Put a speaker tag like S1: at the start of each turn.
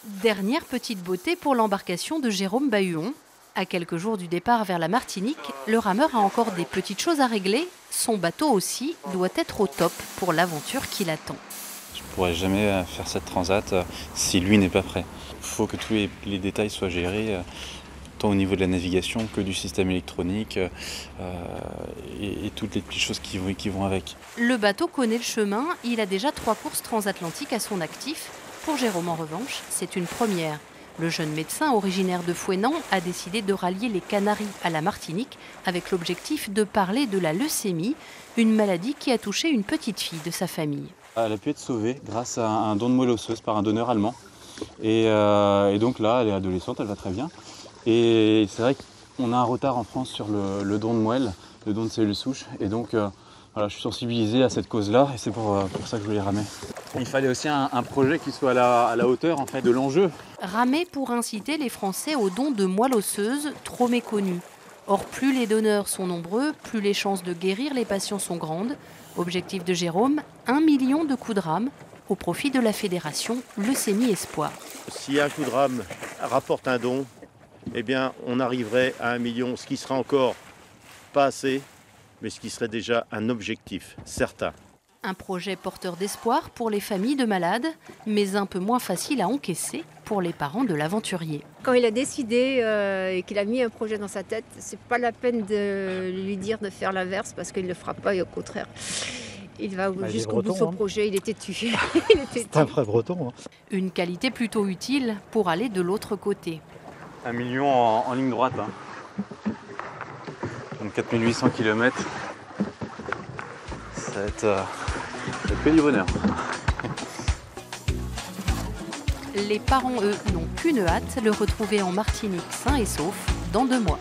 S1: Dernière petite beauté pour l'embarcation de Jérôme Bahuon. À quelques jours du départ vers la Martinique, le rameur a encore des petites choses à régler. Son bateau aussi doit être au top pour l'aventure qui l'attend.
S2: Je ne pourrais jamais faire cette transat si lui n'est pas prêt. Il faut que tous les détails soient gérés, tant au niveau de la navigation que du système électronique et toutes les petites choses qui vont avec.
S1: Le bateau connaît le chemin, il a déjà 3 courses transatlantiques à son actif. Pour Jérôme, en revanche, c'est une première. Le jeune médecin originaire de Fouesnant a décidé de rallier les Canaries à la Martinique avec l'objectif de parler de la leucémie, une maladie qui a touché une petite fille de sa famille.
S2: Elle a pu être sauvée grâce à un don de moelle osseuse par un donneur allemand. Et donc là, elle est adolescente, elle va très bien. Et c'est vrai qu'on a un retard en France sur le don de moelle, le don de cellules souches. Et donc voilà, je suis sensibilisé à cette cause-là et c'est pour ça que je voulais ramer. Il fallait aussi un projet qui soit à la hauteur en fait, de l'enjeu.
S1: Ramer pour inciter les Français au don de moelle osseuse, trop méconnue. Or, plus les donneurs sont nombreux, plus les chances de guérir les patients sont grandes. Objectif de Jérôme, 1 million de coups de rame au profit de la fédération Leucémie Espoir.
S3: Si un coup de rame rapporte un don, eh bien, on arriverait à 1 million, ce qui sera encore pas assez, mais ce qui serait déjà un objectif certain.
S1: Un projet porteur d'espoir pour les familles de malades, mais un peu moins facile à encaisser pour les parents de l'aventurier.
S4: Quand il a décidé et qu'il a mis un projet dans sa tête, c'est pas la peine de lui dire de faire l'inverse parce qu'il ne le fera pas et au contraire. Il va jusqu'au bout de son projet, il était têtu.
S5: C'est un vrai breton.
S1: Une qualité plutôt utile pour aller de l'autre côté.
S2: 1 million en ligne droite. 4800 km. Ça va être que du bonheur.
S1: Les parents, eux, n'ont qu'une hâte, le retrouver en Martinique sain et sauf dans 2 mois.